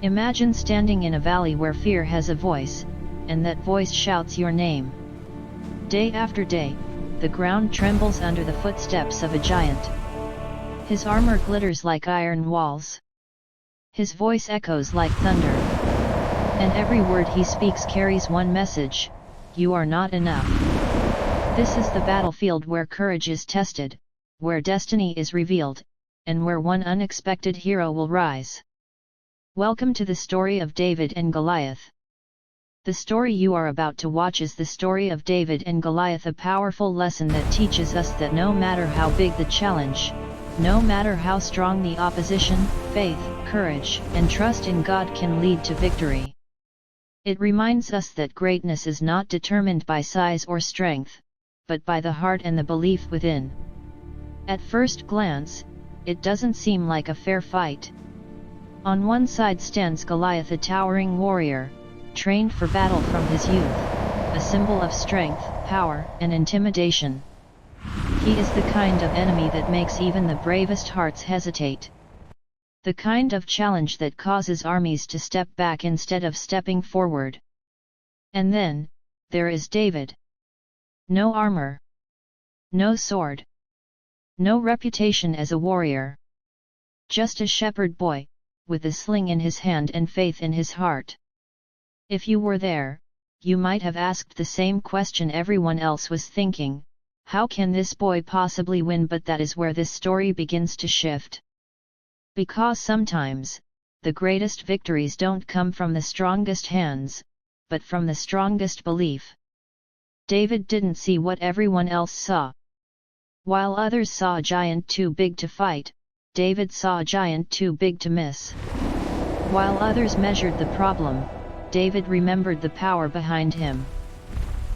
Imagine standing in a valley where fear has a voice, and that voice shouts your name. Day after day, the ground trembles under the footsteps of a giant. His armor glitters like iron walls. His voice echoes like thunder. And every word he speaks carries one message: you are not enough. This is the battlefield where courage is tested, where destiny is revealed, and where one unexpected hero will rise. Welcome to the story of David and Goliath. The story you are about to watch is the story of David and Goliath, a powerful lesson that teaches us that no matter how big the challenge, no matter how strong the opposition, faith, courage, and trust in God can lead to victory. It reminds us that greatness is not determined by size or strength, but by the heart and the belief within. At first glance, it doesn't seem like a fair fight. On one side stands Goliath, a towering warrior, trained for battle from his youth, a symbol of strength, power, and intimidation. He is the kind of enemy that makes even the bravest hearts hesitate. The kind of challenge that causes armies to step back instead of stepping forward. And then, there is David. No armor. No sword. No reputation as a warrior. Just a shepherd boy, with a sling in his hand and faith in his heart. If you were there, you might have asked the same question everyone else was thinking: how can this boy possibly win? But that is where this story begins to shift. Because sometimes, the greatest victories don't come from the strongest hands, but from the strongest belief. David didn't see what everyone else saw. While others saw a giant too big to fight, David saw a giant too big to miss. While others measured the problem, David remembered the power behind him.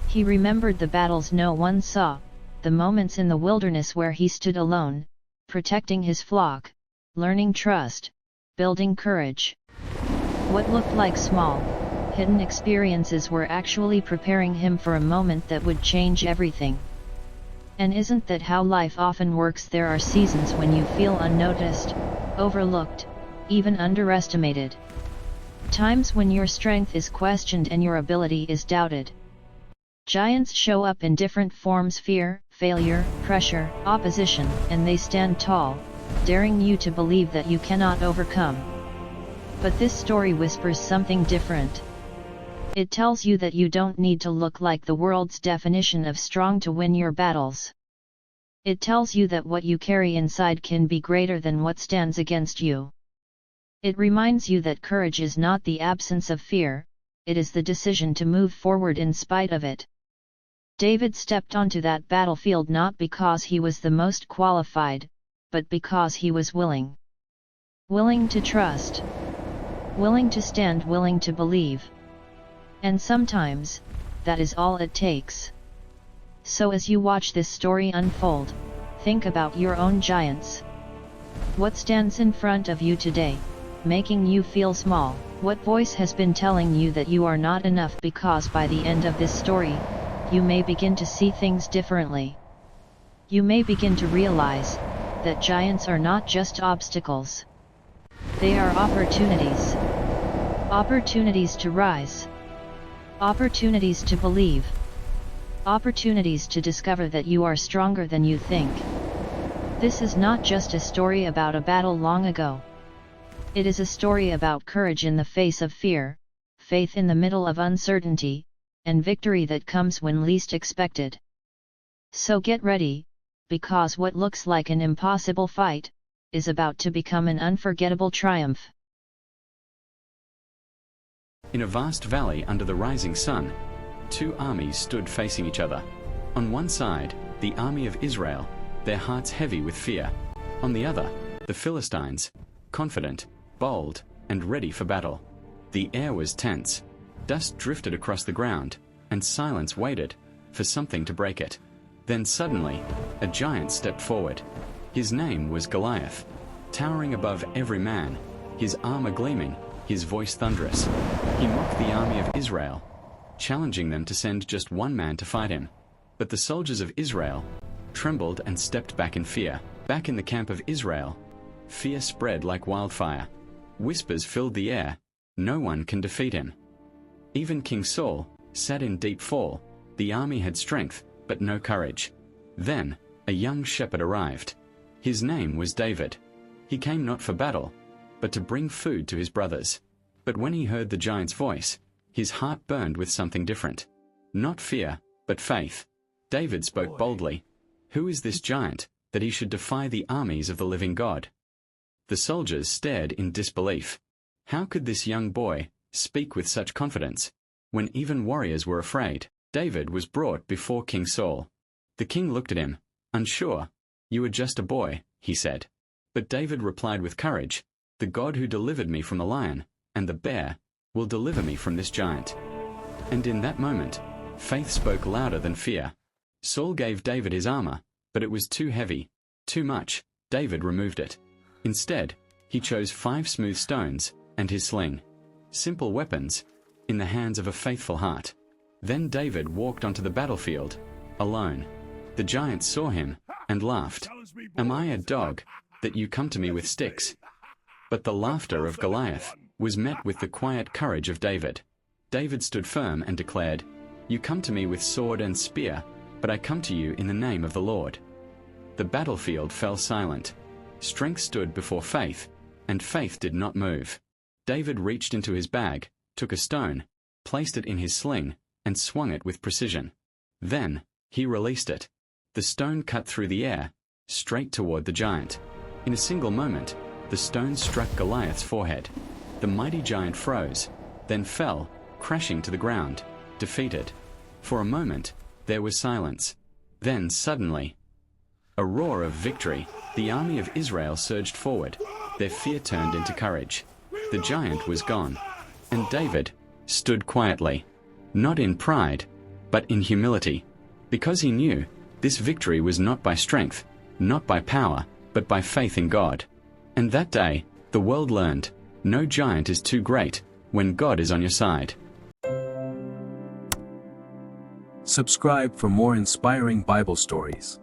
He remembered the battles no one saw, the moments in the wilderness where he stood alone, protecting his flock, learning trust, building courage. What looked like small, hidden experiences were actually preparing him for a moment that would change everything. And isn't that how life often works? There are seasons when you feel unnoticed, overlooked, even underestimated. Times when your strength is questioned and your ability is doubted. Giants show up in different forms: fear, failure, pressure, opposition, and they stand tall, daring you to believe that you cannot overcome. But this story whispers something different. It tells you that you don't need to look like the world's definition of strong to win your battles. It tells you that what you carry inside can be greater than what stands against you. It reminds you that courage is not the absence of fear, it is the decision to move forward in spite of it. David stepped onto that battlefield not because he was the most qualified, but because he was willing. Willing to trust. Willing to stand, willing to believe. And sometimes, that is all it takes. So as you watch this story unfold, think about your own giants. What stands in front of you today, making you feel small? What voice has been telling you that you are not enough? Because by the end of this story, you may begin to see things differently. You may begin to realize that giants are not just obstacles. They are opportunities. Opportunities to rise. Opportunities to believe. Opportunities to discover that you are stronger than you think. This is not just a story about a battle long ago. It is a story about courage in the face of fear, faith in the middle of uncertainty, and victory that comes when least expected. So get ready, because what looks like an impossible fight is about to become an unforgettable triumph. In a vast valley under the rising sun, two armies stood facing each other. On one side, the army of Israel, their hearts heavy with fear. On the other, the Philistines, confident, bold, and ready for battle. The air was tense. Dust drifted across the ground, and silence waited for something to break it. Then suddenly, a giant stepped forward. His name was Goliath. Towering above every man, his armor gleaming, his voice thunderous, he mocked the army of Israel, challenging them to send just one man to fight him. But the soldiers of Israel trembled and stepped back in fear. Back in the camp of Israel, fear spread like wildfire. Whispers filled the air, no one can defeat him. Even King Saul sat in deep fall. The army had strength, but no courage. Then, a young shepherd arrived. His name was David. He came not for battle, but to bring food to his brothers. But when he heard the giant's voice, his heart burned with something different. Not fear, but faith. David spoke boldly. "Who is this giant, that he should defy the armies of the living God?" The soldiers stared in disbelief. How could this young boy speak with such confidence, when even warriors were afraid? David was brought before King Saul. The king looked at him, unsure. "You are just a boy," he said. But David replied with courage, "The God who delivered me from the lion and the bear will deliver me from this giant." And in that moment, faith spoke louder than fear. Saul gave David his armor, but it was too heavy, too much. David removed it. Instead, he chose 5 smooth stones and his sling. Simple weapons, in the hands of a faithful heart. Then David walked onto the battlefield, alone. The giant saw him and laughed. "Am I a dog, that you come to me with sticks?" But the laughter of Goliath was met with the quiet courage of David. David stood firm and declared, "You come to me with sword and spear, but I come to you in the name of the Lord." The battlefield fell silent. Strength stood before faith, and faith did not move. David reached into his bag, took a stone, placed it in his sling, and swung it with precision. Then, he released it. The stone cut through the air, straight toward the giant. In a single moment, the stone struck Goliath's forehead. The mighty giant froze, then fell, crashing to the ground, defeated. For a moment, there was silence. Then suddenly, a roar of victory. The army of Israel surged forward. Their fear turned into courage. The giant was gone. And David stood quietly, not in pride, but in humility, because he knew this victory was not by strength, not by power, but by faith in God. And that day, the world learned, no giant is too great when God is on your side. Subscribe for more inspiring Bible stories.